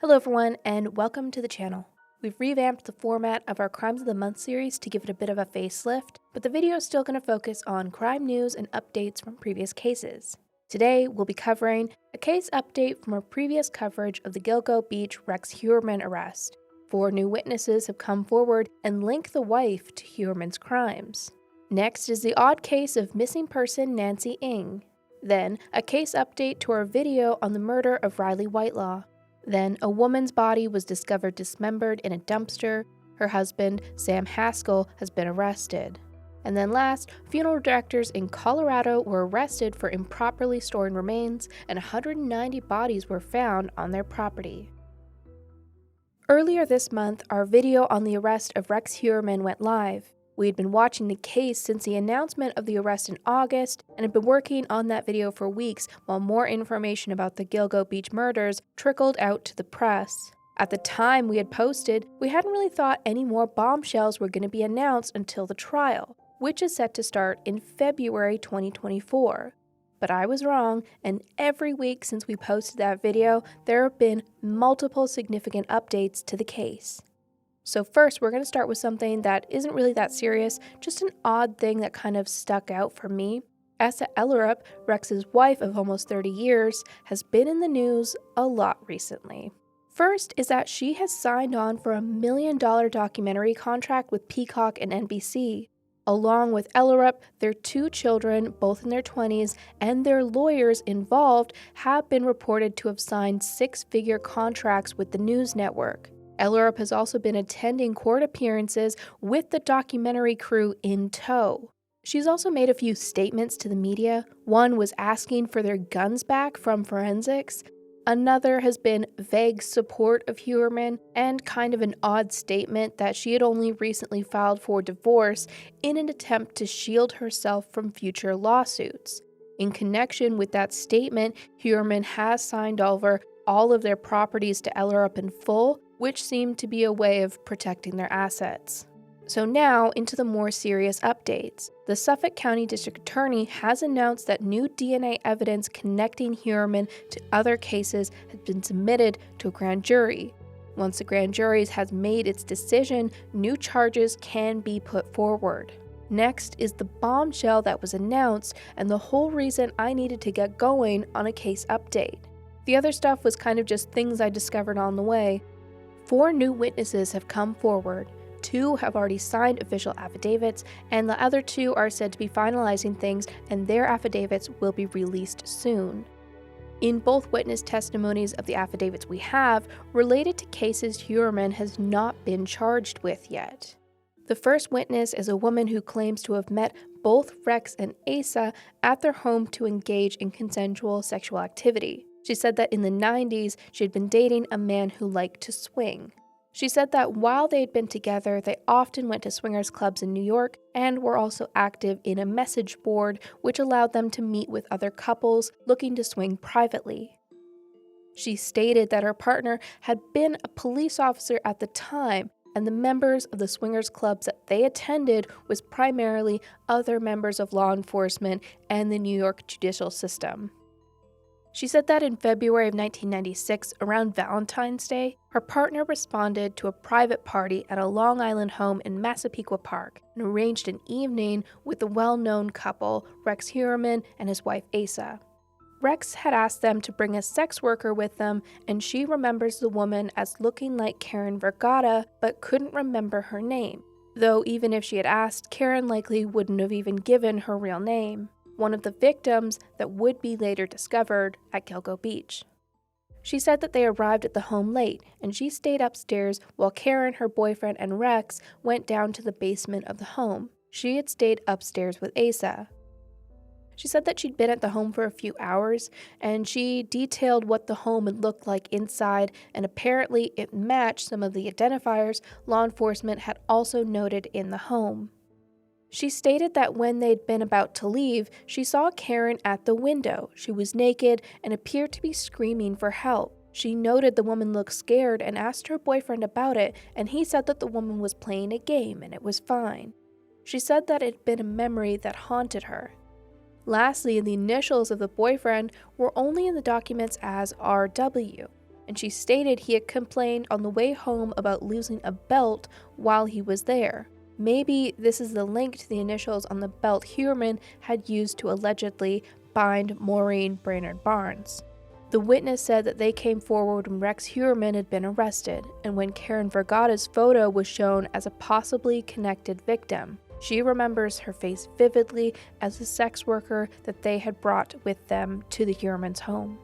Hello everyone, and welcome to the channel. We've revamped the format of our Crimes of the Month series to give it a bit of a facelift, but the video is still going to focus on crime news and updates from previous cases. Today, we'll be covering a case update from our previous coverage of the Gilgo Beach Rex Heuermann arrest. 4 new witnesses have come forward and link the wife to Heuermann's crimes. Next is the odd case of missing person Nancy Ng. Then, a case update to our video on the murder of Riley Whitelaw. Then, a woman's body was discovered dismembered in a dumpster. Her husband, Sam Haskell, has been arrested. And then last, funeral directors in Colorado were arrested for improperly storing remains, and 190 bodies were found on their property. Earlier this month, our video on the arrest of Rex Heuermann went live. We had been watching the case since the announcement of the arrest in August and had been working on that video for weeks while more information about the Gilgo Beach murders trickled out to the press. At the time we had posted, we hadn't really thought any more bombshells were going to be announced until the trial, which is set to start in February 2024. But I was wrong, and every week since we posted that video, there have been multiple significant updates to the case. So first, we're going to start with something that isn't really that serious, just an odd thing that kind of stuck out for me. Asa Ellerup, Rex's wife of almost 30 years, has been in the news a lot recently. First is that she has signed on for a $1 million documentary contract with Peacock and NBC. Along with Ellerup, their 2 children, both in their 20s, and their lawyers involved have been reported to have signed 6-figure contracts with the news network. Ellerup has also been attending court appearances with the documentary crew in tow. She's also made a few statements to the media. One was asking for their guns back from forensics. Another has been vague support of Heuermann and kind of an odd statement that she had only recently filed for divorce in an attempt to shield herself from future lawsuits. In connection with that statement, Heuermann has signed over all of their properties to Ellerup in full, which seemed to be a way of protecting their assets. So now, into the more serious updates. The Suffolk County District Attorney has announced that new DNA evidence connecting Heuermann to other cases has been submitted to a grand jury. Once the grand jury has made its decision, new charges can be put forward. Next is the bombshell that was announced and the whole reason I needed to get going on a case update. The other stuff was kind of just things I discovered on the way. 4 new witnesses have come forward. 2 have already signed official affidavits, and the other 2 are said to be finalizing things, and their affidavits will be released soon. In both witness testimonies of the affidavits we have, related to cases Heuermann has not been charged with yet. The first witness is a woman who claims to have met both Rex and Asa at their home to engage in consensual sexual activity. She said that in the 90s, she had been dating a man who liked to swing. She said that while they had been together, they often went to swingers clubs in New York and were also active in a message board which allowed them to meet with other couples looking to swing privately. She stated that her partner had been a police officer at the time, and the members of the swingers clubs that they attended was primarily other members of law enforcement and the New York judicial system. She said that in February of 1996, around Valentine's Day, her partner responded to a private party at a Long Island home in Massapequa Park and arranged an evening with the well-known couple, Rex Heuermann and his wife Asa. Rex had asked them to bring a sex worker with them, and she remembers the woman as looking like Karen Vergata, but couldn't remember her name. Though even if she had asked, Karen likely wouldn't have even given her real name. One of the victims that would be later discovered at Gilgo Beach. She said that they arrived at the home late, and she stayed upstairs while Karen, her boyfriend, and Rex went down to the basement of the home. She had stayed upstairs with Asa. She said that she'd been at the home for a few hours, and she detailed what the home had looked like inside, and apparently it matched some of the identifiers law enforcement had also noted in the home. She stated that when they'd been about to leave, she saw Karen at the window. She was naked and appeared to be screaming for help. She noted the woman looked scared and asked her boyfriend about it, and he said that the woman was playing a game and it was fine. She said that it had been a memory that haunted her. Lastly, the initials of the boyfriend were only in the documents as RW. and she stated he had complained on the way home about losing a belt while he was there. Maybe this is the link to the initials on the belt Heuermann had used to allegedly bind Maureen Brainerd Barnes. The witness said that they came forward when Rex Heuermann had been arrested, and when Karen Vergata's photo was shown as a possibly connected victim. She remembers her face vividly as the sex worker that they had brought with them to the Heuermann's home.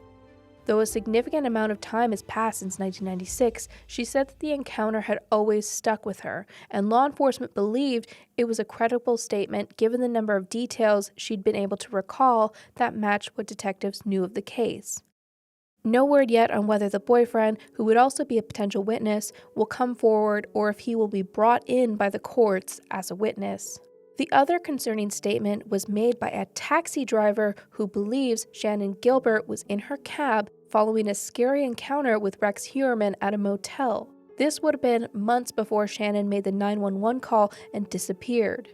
Though a significant amount of time has passed since 1996, she said that the encounter had always stuck with her, and law enforcement believed it was a credible statement given the number of details she'd been able to recall that matched what detectives knew of the case. No word yet on whether the boyfriend, who would also be a potential witness, will come forward or if he will be brought in by the courts as a witness. The other concerning statement was made by a taxi driver who believes Shannon Gilbert was in her cab following a scary encounter with Rex Heuermann at a motel. This would have been months before Shannon made the 911 call and disappeared.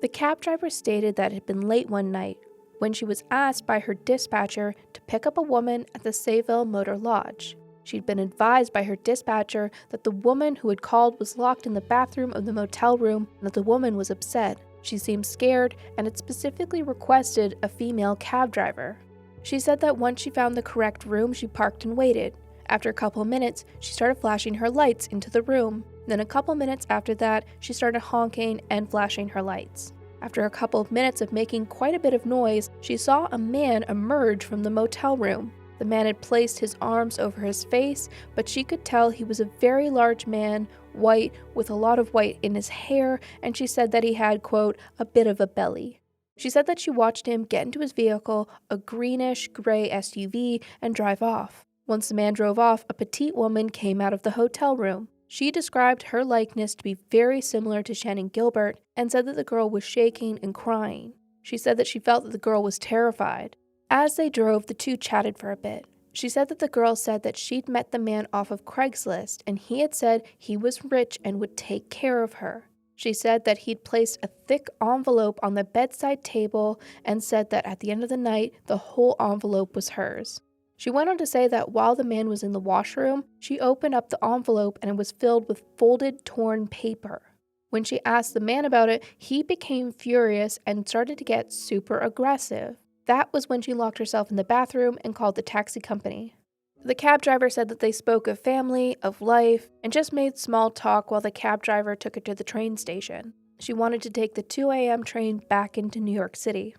The cab driver stated that it had been late one night when she was asked by her dispatcher to pick up a woman at the Sayville Motor Lodge. She'd been advised by her dispatcher that the woman who had called was locked in the bathroom of the motel room and that the woman was upset. She seemed scared and had specifically requested a female cab driver. She said that once she found the correct room, she parked and waited. After a couple of minutes, she started flashing her lights into the room. Then a couple minutes after that, she started honking and flashing her lights. After a couple of minutes of making quite a bit of noise, she saw a man emerge from the motel room. The man had placed his arms over his face, but she could tell he was a very large man, white, with a lot of white in his hair, and she said that he had, quote, a bit of a belly. She said that she watched him get into his vehicle, a greenish-gray SUV, and drive off. Once the man drove off, a petite woman came out of the hotel room. She described her likeness to be very similar to Shannon Gilbert and said that the girl was shaking and crying. She said that she felt that the girl was terrified. As they drove, the two chatted for a bit. She said that the girl said that she'd met the man off of Craigslist and he had said he was rich and would take care of her. She said that he'd placed a thick envelope on the bedside table and said that at the end of the night, the whole envelope was hers. She went on to say that while the man was in the washroom, she opened up the envelope and it was filled with folded, torn paper. When she asked the man about it, he became furious and started to get super aggressive. That was when she locked herself in the bathroom and called the taxi company. The cab driver said that they spoke of family, of life, and just made small talk while the cab driver took her to the train station. She wanted to take the 2 a.m. train back into New York City.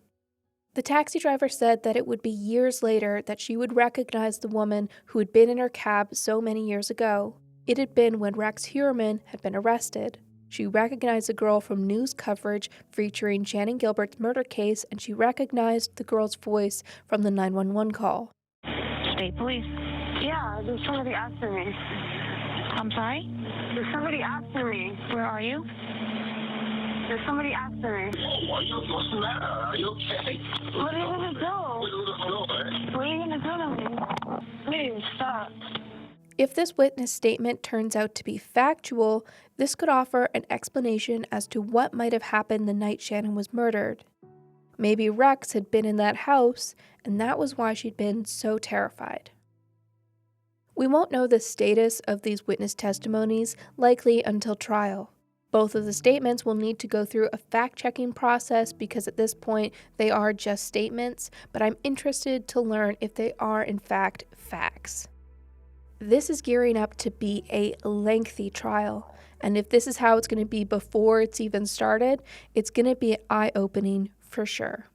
The taxi driver said that it would be years later that she would recognize the woman who had been in her cab so many years ago. It had been when Rex Heuermann had been arrested. She recognized the girl from news coverage featuring Shannon Gilbert's murder case, and she recognized the girl's voice from the 911 call. State police. Yeah, there's somebody after me. I'm sorry? There's somebody after me. Where are you? There's somebody after me. What's the matter? Are you okay? What are you gonna do? What are you gonna do to me? Please, stop. If this witness statement turns out to be factual, this could offer an explanation as to what might have happened the night Shannon was murdered. Maybe Rex had been in that house, and that was why she'd been so terrified. We won't know the status of these witness testimonies, likely until trial. Both of the statements will need to go through a fact-checking process because at this point they are just statements, but I'm interested to learn if they are in fact facts. This is gearing up to be a lengthy trial, and if this is how it's going to be before it's even started, it's going to be eye-opening for sure.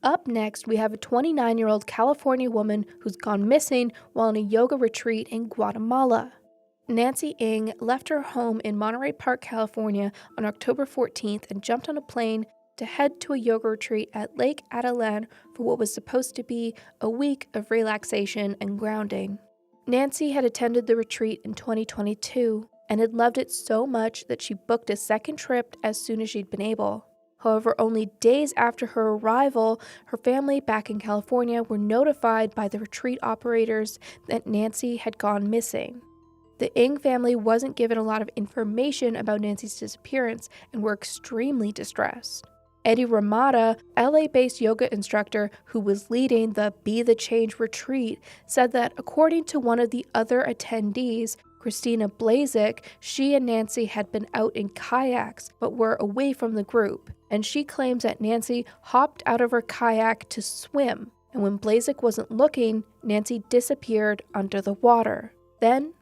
Up next, we have a 29-year-old California woman who's gone missing while on a yoga retreat in Guatemala. Nancy Ng left her home in Monterey Park, California on October 14th and jumped on a plane to head to a yoga retreat at Lake Atitlán for what was supposed to be a week of relaxation and grounding. Nancy had attended the retreat in 2022 and had loved it so much that she booked a second trip as soon as she'd been able. However, only days after her arrival, her family back in California were notified by the retreat operators that Nancy had gone missing. The Ng family wasn't given a lot of information about Nancy's disappearance and were extremely distressed. Eddie Ramada, LA-based yoga instructor who was leading the Be the Change retreat, said that according to one of the other attendees, Christina Blazik, she and Nancy had been out in kayaks but were away from the group, and she claims that Nancy hopped out of her kayak to swim, and when Blazik wasn't looking, Nancy disappeared under the water. Then,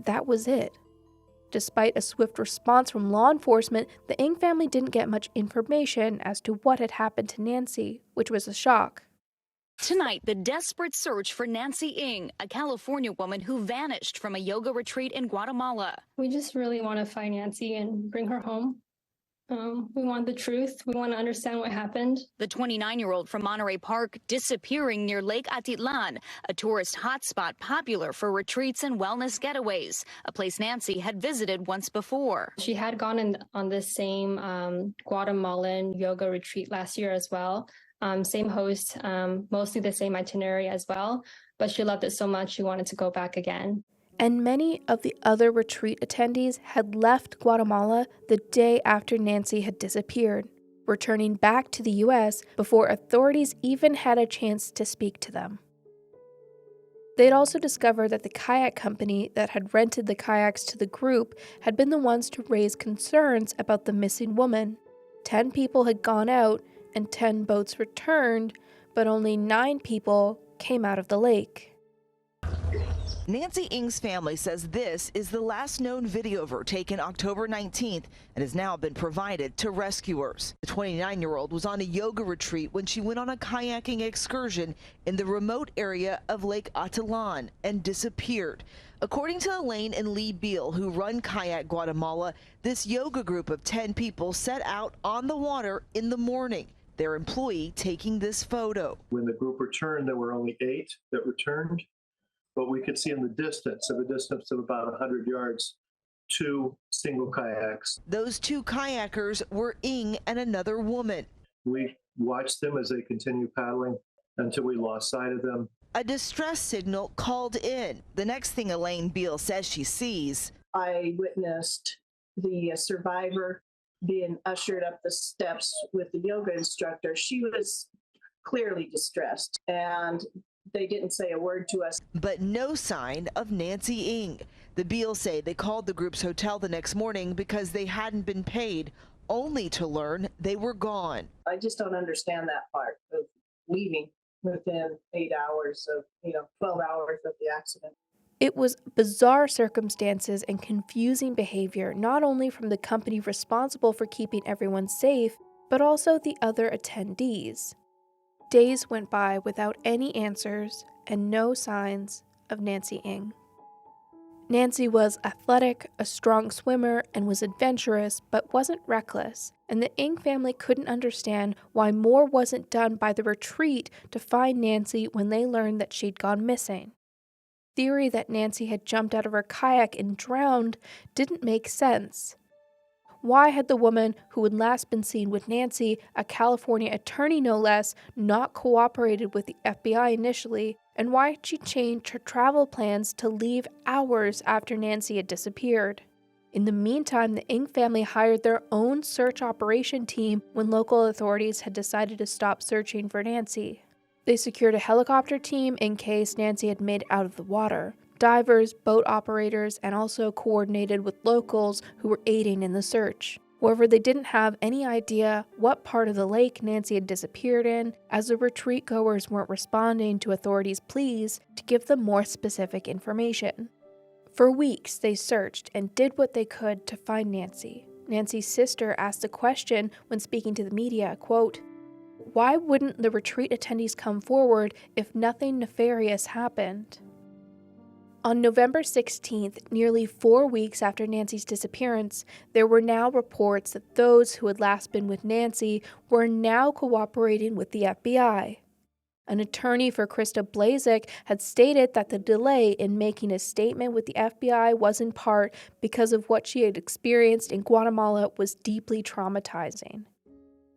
that was it. Despite a swift response from law enforcement, the Ng family didn't get much information as to what had happened to Nancy, which was a shock. Tonight, the desperate search for Nancy Ng, a California woman who vanished from a yoga retreat in Guatemala. We just really want to find Nancy and bring her home. We want the truth. We want to understand what happened. The 29-year-old from Monterey Park disappearing near Lake Atitlán, a tourist hotspot popular for retreats and wellness getaways, a place Nancy had visited once before. She had gone on this same Guatemalan yoga retreat last year as well. Same host, mostly the same itinerary as well, but she loved it so much she wanted to go back again. And many of the other retreat attendees had left Guatemala the day after Nancy had disappeared, returning back to the U.S. before authorities even had a chance to speak to them. They'd also discovered that the kayak company that had rented the kayaks to the group had been the ones to raise concerns about the missing woman. 10 people had gone out and 10 boats returned, but only 9 people came out of the lake. Nancy Ng's family says this is the last known video of her taken October 19th and has now been provided to rescuers. The 29-year-old was on a yoga retreat when she went on a kayaking excursion in the remote area of Lake Atitlán and disappeared. According to Elaine and Lee Beal, who run Kayak Guatemala, this yoga group of 10 people set out on the water in the morning. Their employee taking this photo. When the group returned, there were only 8 that returned. But we could see in the distance of about 100 yards, 2 single kayaks. Those 2 kayakers were Ng and another woman. We watched them as they continued paddling until we lost sight of them. A distress signal called in. The next thing Elaine Beal says she sees. I witnessed the survivor being ushered up the steps with the yoga instructor. She was clearly distressed, and they didn't say a word to us. But no sign of Nancy Ng. The Beals say they called the group's hotel the next morning because they hadn't been paid, only to learn they were gone. I just don't understand that part of leaving within 8 hours of, 12 hours of the accident. It was bizarre circumstances and confusing behavior, not only from the company responsible for keeping everyone safe, but also the other attendees. Days went by without any answers and no signs of Nancy Ng. Nancy was athletic, a strong swimmer, and was adventurous, but wasn't reckless, and the Ng family couldn't understand why more wasn't done by the retreat to find Nancy when they learned that she'd gone missing. The theory that Nancy had jumped out of her kayak and drowned didn't make sense. Why had the woman who had last been seen with Nancy, a California attorney no less, not cooperated with the FBI initially, and why had she changed her travel plans to leave hours after Nancy had disappeared? In the meantime, the Ng family hired their own search operation team when local authorities had decided to stop searching for Nancy. They secured a helicopter team in case Nancy had made it out of the water. Divers, boat operators, and also coordinated with locals who were aiding in the search. However, they didn't have any idea what part of the lake Nancy had disappeared in, as the retreat goers weren't responding to authorities' pleas to give them more specific information. For weeks, they searched and did what they could to find Nancy. Nancy's sister asked a question when speaking to the media, quote, "Why wouldn't the retreat attendees come forward if nothing nefarious happened?" On November 16th, nearly 4 weeks after Nancy's disappearance, there were now reports that those who had last been with Nancy were now cooperating with the FBI. An attorney for Krista Blazik had stated that the delay in making a statement with the FBI was in part because of what she had experienced in Guatemala was deeply traumatizing.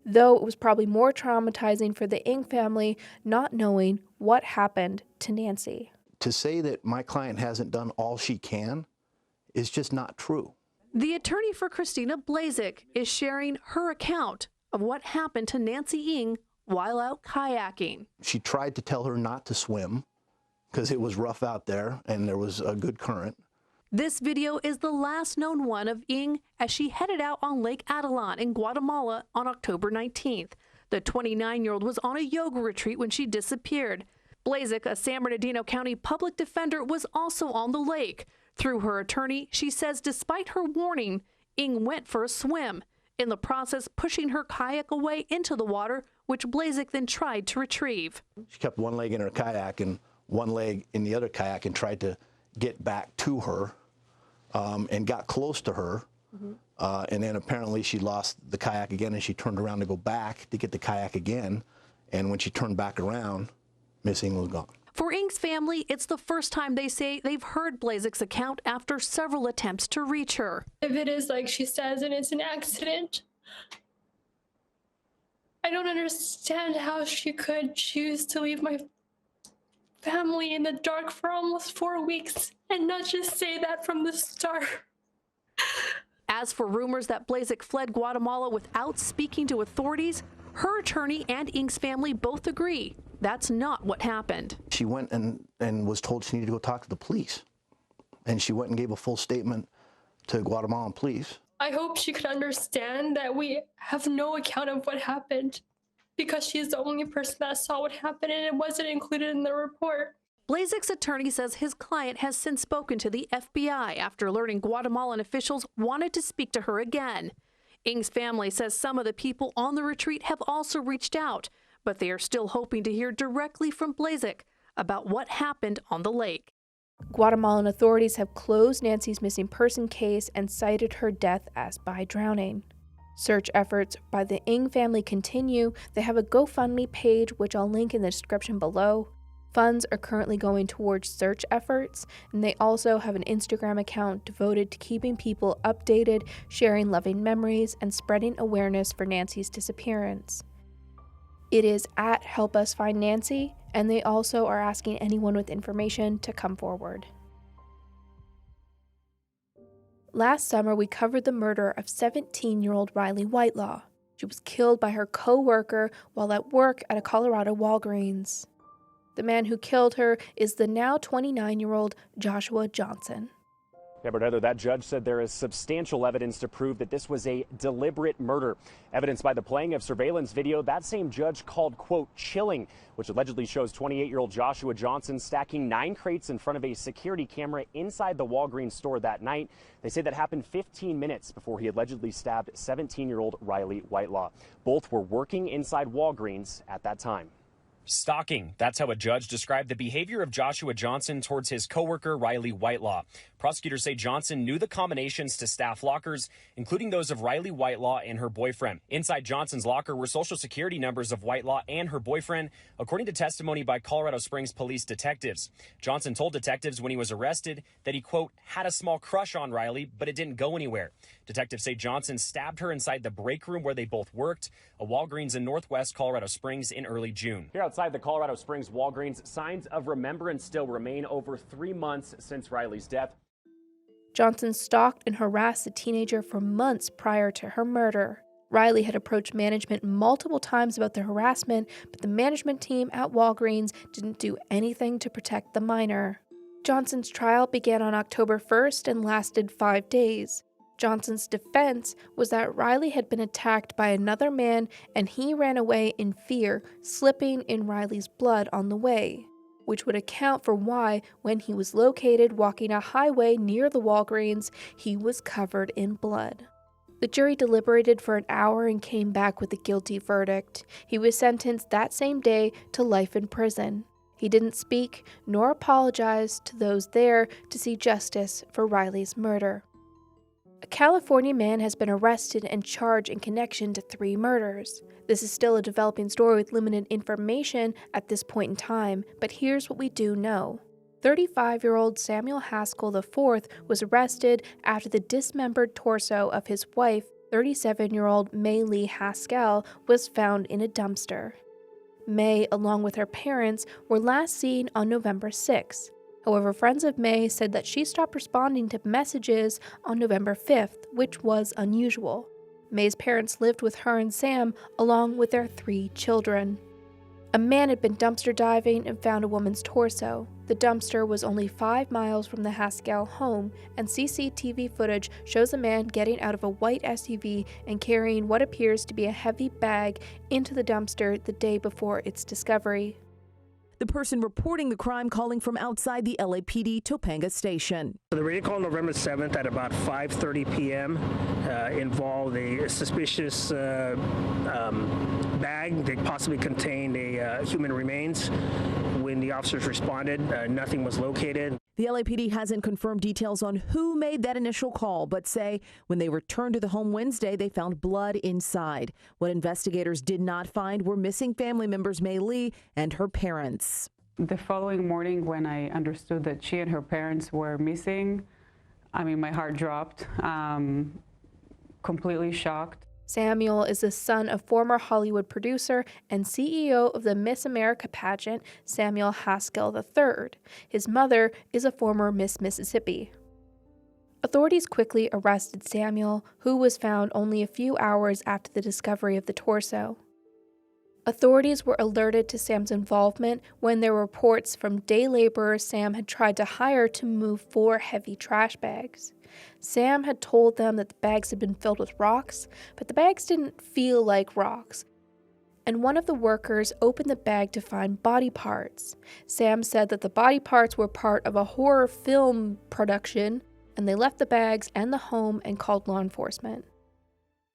Though it was probably more traumatizing for the Ng family not knowing what happened to Nancy. To say that my client hasn't done all she can is just not true. The attorney for Christina Blazik is sharing her account of what happened to Nancy Ng while out kayaking. She tried to tell her not to swim because it was rough out there and there was a good current. This video is the last known one of Ng as she headed out on Lake Atitlán in Guatemala on October 19th. The 29-year-old was on a yoga retreat when she disappeared. Blazek, a San Bernardino County public defender, was also on the lake. Through her attorney, she says despite her warning, Ng went for a swim, in the process pushing her kayak away into the water, which Blazek then tried to retrieve. She kept one leg in her kayak and one leg in the other kayak and tried to get back to her and got close to her. And then apparently she lost the kayak again and she turned around to go back to get the kayak again. And when she turned back around, Miss Ng was gone. For Ng's family, it's the first time they say they've heard Blazek's account after several attempts to reach her. If it is like she says and it's an accident, I don't understand how she could choose to leave my family in the dark for almost 4 weeks and not just say that from the start. As for rumors that Blazek fled Guatemala without speaking to authorities, her attorney and Ng's family both agree that's not what happened. She went and was told she needed to go talk to the police. And she went and gave a full statement to Guatemalan police. I hope she could understand that we have no account of what happened because she's the only person that saw what happened and it wasn't included in the report. Blazek's attorney says his client has since spoken to the FBI after learning Guatemalan officials wanted to speak to her again. Ng's family says some of the people on the retreat have also reached out, but they are still hoping to hear directly from Blazek about what happened on the lake. Guatemalan authorities have closed Nancy's missing person case and cited her death as by drowning. Search efforts by the Ng family continue. They have a GoFundMe page, which I'll link in the description below. Funds are currently going towards search efforts, and they also have an Instagram account devoted to keeping people updated, sharing loving memories, and spreading awareness for Nancy's disappearance. It is at Help Us Find Nancy, and they also are asking anyone with information to come forward. Last summer, we covered the murder of 17-year-old Riley Whitelaw. She was killed by her co-worker while at work at a Colorado Walgreens. The man who killed her is the now 29-year-old Joshua Johnson. Yeah, Bernardo, that judge said there is substantial evidence to prove that this was a deliberate murder. Evidenced by the playing of surveillance video that same judge called, quote, chilling, which allegedly shows 28-year-old Joshua Johnson stacking 9 crates in front of a security camera inside the Walgreens store that night. They say that happened 15 minutes before he allegedly stabbed 17-year-old Riley Whitelaw. Both were working inside Walgreens at that time. Stalking. That's how a judge described the behavior of Joshua Johnson towards his coworker Riley Whitelaw. Prosecutors say Johnson knew the combinations to staff lockers, including those of Riley Whitelaw and her boyfriend. Inside Johnson's locker were social security numbers of Whitelaw and her boyfriend, according to testimony by Colorado Springs police detectives. Johnson told detectives when he was arrested that he, quote, had a small crush on Riley, but it didn't go anywhere. Detectives say Johnson stabbed her inside the break room where they both worked, a Walgreens in Northwest Colorado Springs in early June. Here outside the Colorado Springs Walgreens, signs of remembrance still remain over 3 months since Riley's death. Johnson stalked and harassed the teenager for months prior to her murder. Riley had approached management multiple times about the harassment, but the management team at Walgreens didn't do anything to protect the minor. Johnson's trial began on October 1st and lasted 5 days. Johnson's defense was that Riley had been attacked by another man and he ran away in fear, slipping in Riley's blood on the way, which would account for why, when he was located walking a highway near the Walgreens, he was covered in blood. The jury deliberated for an hour and came back with a guilty verdict. He was sentenced that same day to life in prison. He didn't speak nor apologize to those there to see justice for Riley's murder. A California man has been arrested and charged in connection to 3 murders. This is still a developing story with limited information at this point in time, but here's what we do know. 35-year-old Samuel Haskell IV was arrested after the dismembered torso of his wife, 37-year-old May Lee Haskell, was found in a dumpster. May, along with her parents, were last seen on November 6. However, friends of May said that she stopped responding to messages on November 5th, which was unusual. May's parents lived with her and Sam, along with their 3 children. A man had been dumpster diving and found a woman's torso. The dumpster was only 5 miles from the Haskell home, and CCTV footage shows a man getting out of a white SUV and carrying what appears to be a heavy bag into the dumpster the day before its discovery. The person reporting the crime calling from outside the LAPD Topanga station. The radio call November 7th at about 5:30 p.m. Involved a suspicious bag that possibly contained a human remains. When the officers responded, nothing was located. The LAPD hasn't confirmed details on who made that initial call, but say when they returned to the home Wednesday, they found blood inside. What investigators did not find were missing family members May Lee and her parents. The following morning, when I understood that she and her parents were missing, I mean, my heart dropped, completely shocked. Samuel is the son of former Hollywood producer and CEO of the Miss America pageant, Samuel Haskell III. His mother is a former Miss Mississippi. Authorities quickly arrested Samuel, who was found only a few hours after the discovery of the torso. Authorities were alerted to Sam's involvement when there were reports from day laborers Sam had tried to hire to move 4 heavy trash bags. Sam had told them that the bags had been filled with rocks, but the bags didn't feel like rocks. And one of the workers opened the bag to find body parts. Sam said that the body parts were part of a horror film production, and they left the bags and the home and called law enforcement.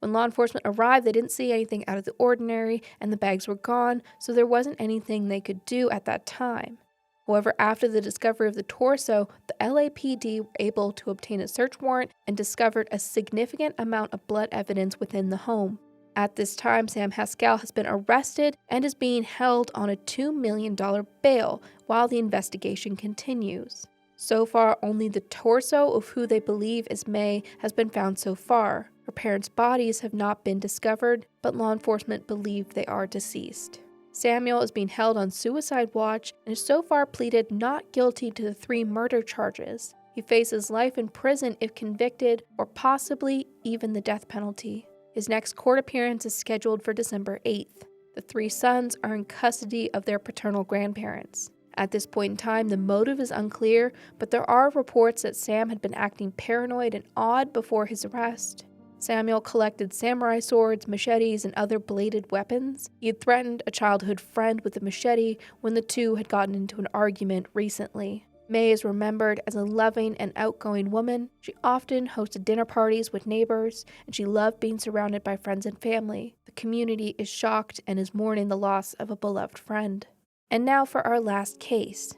When law enforcement arrived, they didn't see anything out of the ordinary, and the bags were gone, so there wasn't anything they could do at that time. However, after the discovery of the torso, the LAPD were able to obtain a search warrant and discovered a significant amount of blood evidence within the home. At this time, Sam Haskell has been arrested and is being held on a $2 million bail while the investigation continues. So far, only the torso of who they believe is May has been found so far. Her parents' bodies have not been discovered, but law enforcement believe they are deceased. Samuel is being held on suicide watch and has so far pleaded not guilty to the 3 murder charges. He faces life in prison if convicted, or possibly even the death penalty. His next court appearance is scheduled for December 8th. The 3 sons are in custody of their paternal grandparents. At this point in time, the motive is unclear, but there are reports that Sam had been acting paranoid and odd before his arrest. Samuel collected samurai swords, machetes, and other bladed weapons. He had threatened a childhood friend with a machete when the two had gotten into an argument recently. May is remembered as a loving and outgoing woman. She often hosted dinner parties with neighbors, and she loved being surrounded by friends and family. The community is shocked and is mourning the loss of a beloved friend. And now for our last case.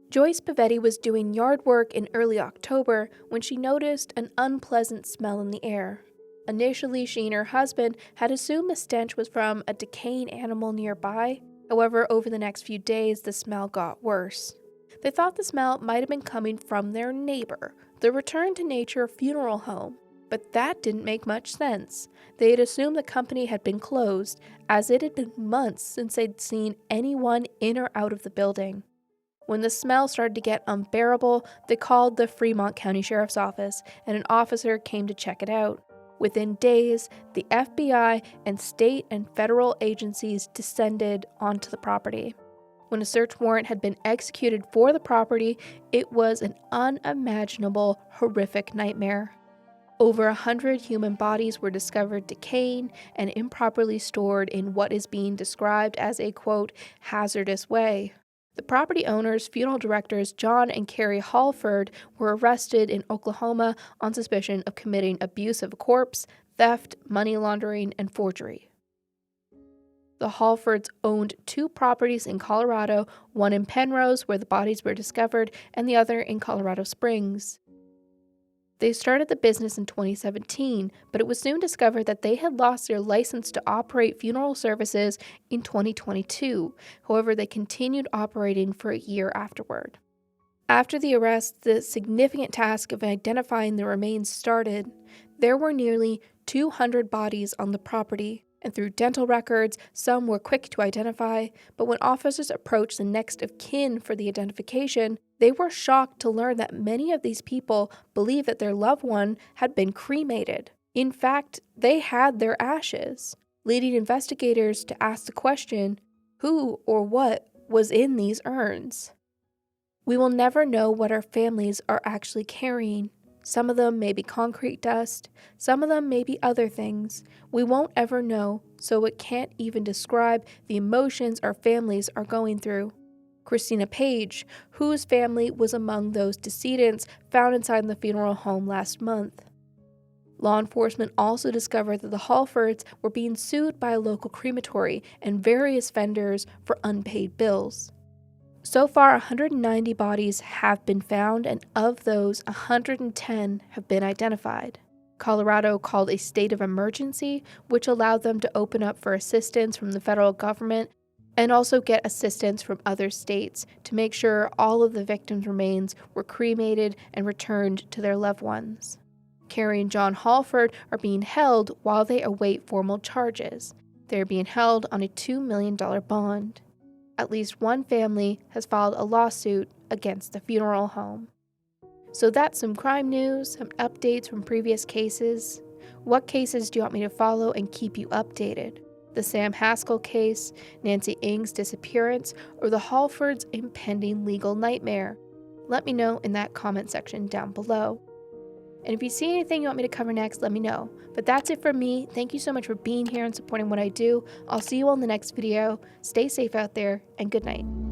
Joyce Pavetti was doing yard work in early October when she noticed an unpleasant smell in the air. Initially, she and her husband had assumed the stench was from a decaying animal nearby. However, over the next few days, the smell got worse. They thought the smell might have been coming from their neighbor, the Return to Nature funeral home. But that didn't make much sense. They had assumed the company had been closed, as it had been months since they'd seen anyone in or out of the building. When the smell started to get unbearable, they called the Fremont County Sheriff's Office, and an officer came to check it out. Within days, the FBI and state and federal agencies descended onto the property. When a search warrant had been executed for the property, it was an unimaginable, horrific nightmare. Over 100 human bodies were discovered decaying and improperly stored in what is being described as a, quote, hazardous way. The property owners, funeral directors John and Carrie Halford, were arrested in Oklahoma on suspicion of committing abuse of a corpse, theft, money laundering, and forgery. The Halfords owned 2 properties in Colorado, one in Penrose, where the bodies were discovered, and the other in Colorado Springs. They started the business in 2017, but it was soon discovered that they had lost their license to operate funeral services in 2022. However, they continued operating for a year afterward. After the arrest, the significant task of identifying the remains started. There were nearly 200 bodies on the property, and through dental records, some were quick to identify, but when officers approached the next of kin for the identification, they were shocked to learn that many of these people believed that their loved one had been cremated. In fact, they had their ashes, leading investigators to ask the question, who or what was in these urns? We will never know what our families are actually carrying. Some of them may be concrete dust, some of them may be other things. We won't ever know, so it can't even describe the emotions our families are going through. Christina Page, whose family was among those decedents found inside the funeral home last month. Law enforcement also discovered that the Halfords were being sued by a local crematory and various vendors for unpaid bills. So far, 190 bodies have been found, and of those, 110 have been identified. Colorado called a state of emergency, which allowed them to open up for assistance from the federal government and also get assistance from other states to make sure all of the victims' remains were cremated and returned to their loved ones. Carrie and John Halford are being held while they await formal charges. They are being held on a $2 million bond. At least one family has filed a lawsuit against the funeral home. So that's some crime news, some updates from previous cases. What cases do you want me to follow and keep you updated? The Sam Haskell case, Nancy Ng's disappearance, or the Halfords' impending legal nightmare? Let me know in that comment section down below. And if you see anything you want me to cover next, let me know. But that's it from me. Thank you so much for being here and supporting what I do. I'll see you all in the next video. Stay safe out there, and good night.